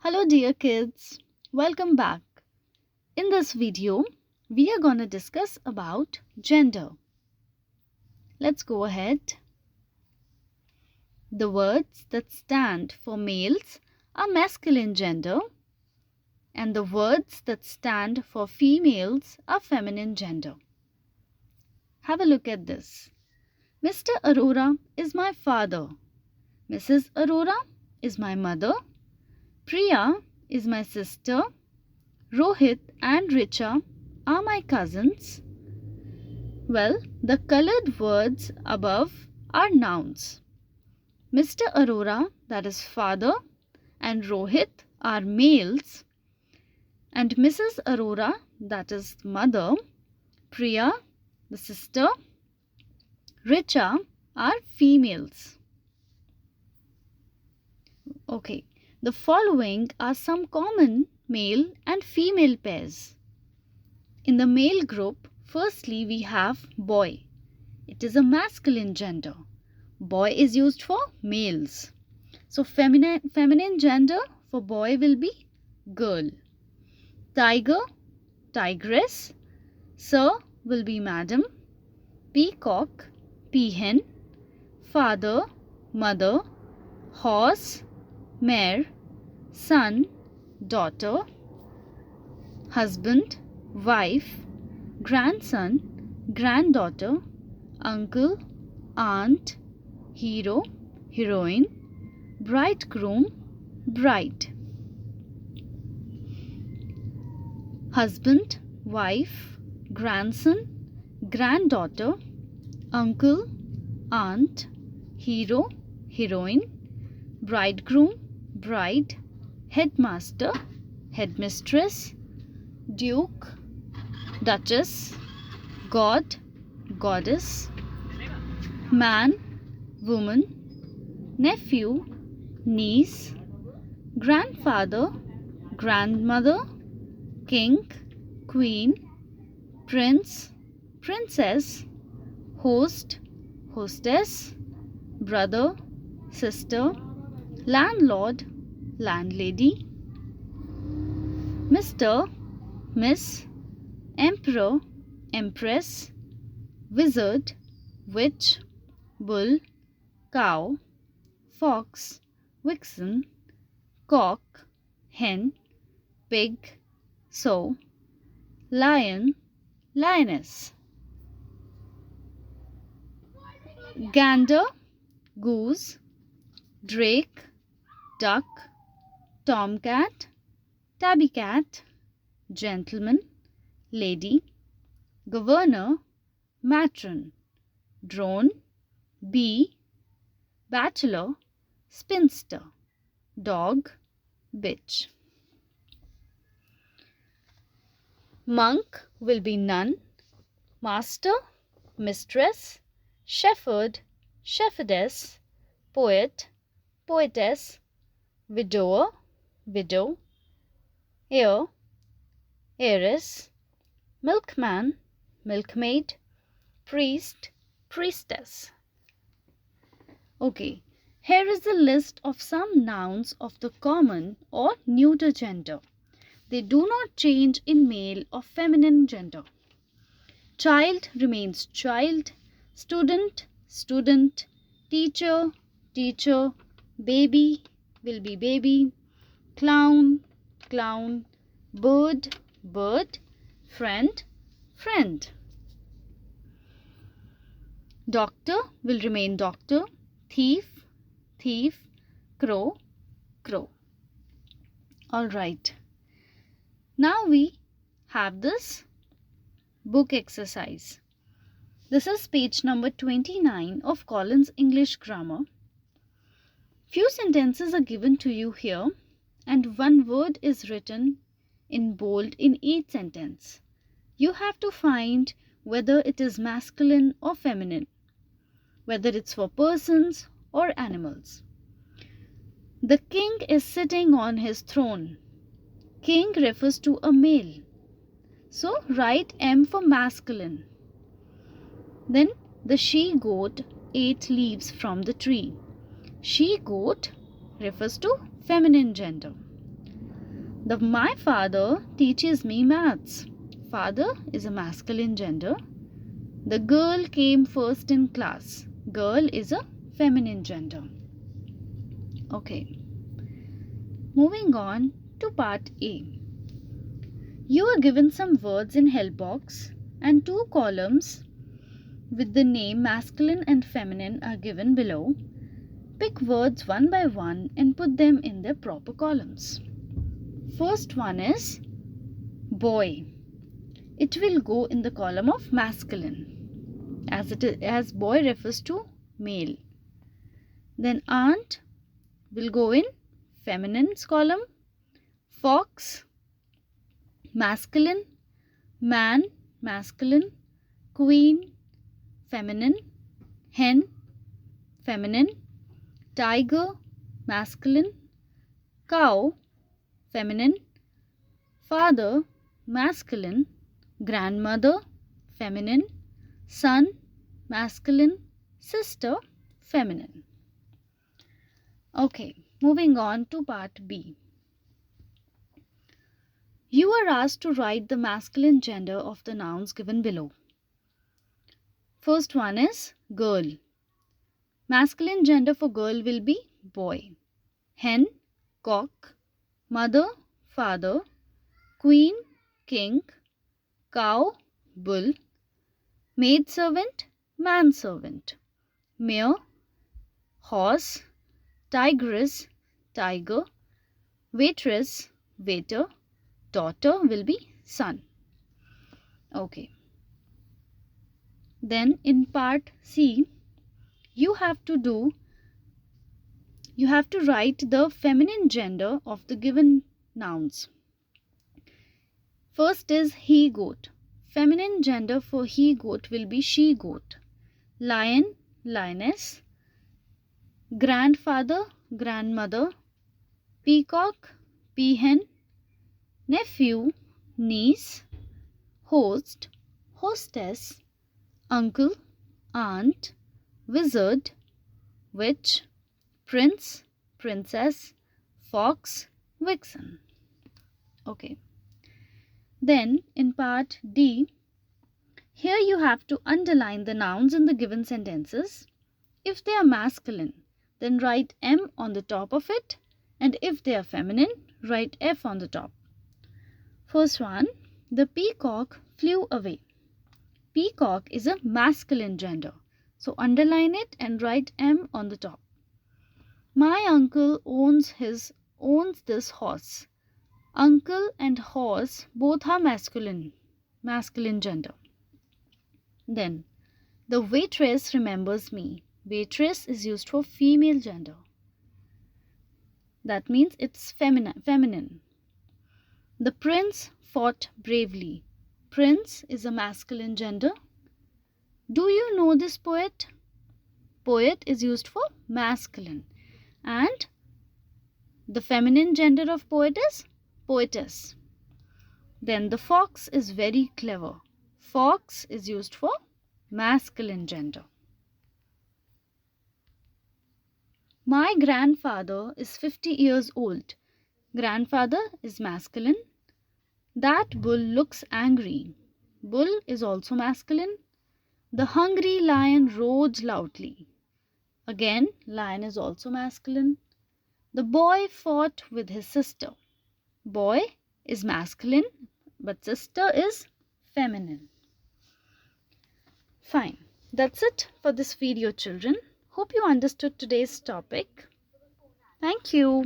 Hello dear kids, welcome back. In this video, we are going to discuss about gender. Let's go ahead. The words that stand for males are masculine gender and the words that stand for females are feminine gender. Have a look at this. Mr. Arora is my father. Mrs. Arora is my mother. Priya is my sister. Rohit and Richa are my cousins. Well, the colored words above are nouns. Mr. Arora, that is father, and Rohit are males. And Mrs. Arora, that is mother, Priya, the sister, Richa are females. Okay, the following are some common male and female pairs. In the male group, firstly we have boy. It is a masculine gender. Boy is used for males. So feminine gender for boy will be girl. Tiger, tigress. Sir will be madam. Peacock, peahen. Father, mother. Horse, mare. Son, daughter. Husband, wife. Grandson, granddaughter. Uncle, aunt. Hero, heroine. Bridegroom, bride. Husband, wife, grandson, granddaughter, uncle, aunt, hero, heroine, bridegroom, bride, headmaster, headmistress, duke, duchess, god, goddess, man, woman, nephew, niece, grandfather, grandmother, king, queen, prince, princess, host, hostess, brother, sister, landlord, landlady, Mr., Miss, emperor, empress, wizard, witch, bull, cow, fox, vixen, cock, hen, pig, sow, lion, lioness. Gander, goose, drake, duck, tomcat, tabby cat, gentleman, lady, governor, matron, drone, bee, bachelor, spinster, dog, bitch. Monk will be nun, master, mistress, shepherd, shepherdess, poet, poetess, widower, widow, heir, heiress, milkman, milkmaid, priest, priestess. Okay, here is a list of some nouns of the common or neuter gender. They do not change in male or feminine gender. Child remains child, student, student, teacher, teacher, baby will be baby, clown, clown, bird, bird, friend, friend. Doctor will remain doctor, thief, thief, crow, crow. All right. Now we have this book exercise. This is page number 29 of Collins English Grammar. Few sentences are given to you here and one word is written in bold in each sentence. You have to find whether it is masculine or feminine, whether it's for persons or animals. The king is sitting on his throne. King refers to a male. So write M for masculine. Then the she-goat ate leaves from the tree. She-goat refers to feminine gender. My father teaches me maths. Father is a masculine gender. The girl came first in class. Girl is a feminine gender. Okay. Moving on to part A. You are given some words in help box and 2 columns with the name masculine and feminine are given below. Pick words one by one and put them in their proper columns. First one is boy. It will go in the column of masculine as boy refers to male. Then aunt will go in feminine's column. Fox masculine, man masculine, queen feminine, hen feminine, tiger masculine, cow feminine, father masculine, grandmother feminine, son masculine, sister feminine. Okay, moving on to part B. You are asked to write the masculine gender of the nouns given below. First one is girl. Masculine gender for girl will be boy. Hen, cock, mother, father, queen, king, cow, bull, maidservant, manservant, mare, horse, tigress, tiger, waitress, waiter, daughter will be son. Okay. Then in part C, you have to write the feminine gender of the given nouns. First is he goat. Feminine gender for he goat will be she goat. Lion, lioness, grandfather, grandmother, peacock, peahen, nephew, niece, host, hostess, uncle, aunt, wizard, witch, prince, princess, fox, vixen. Okay. Then in part D, here you have to underline the nouns in the given sentences. If they are masculine, then write M on the top of it, and if they are feminine, write F on the top. First one, the peacock flew away. Peacock is a masculine gender, so underline it and write M on the top. My uncle owns this horse. Uncle and horse both are masculine gender. Then the waitress remembers me. Waitress is used for female gender. That means it's feminine. The prince fought bravely. Prince is a masculine gender. Do you know this poet? Poet is used for masculine. And the feminine gender of poet is poetess. Then the fox is very clever. Fox is used for masculine gender. My grandfather is 50 years old. Grandfather is masculine. That bull looks angry. Bull is also masculine. The hungry lion roared loudly. Again, lion is also masculine. The boy fought with his sister. Boy is masculine, but sister is feminine. Fine. That's it for this video, children. Hope you understood today's topic. Thank you.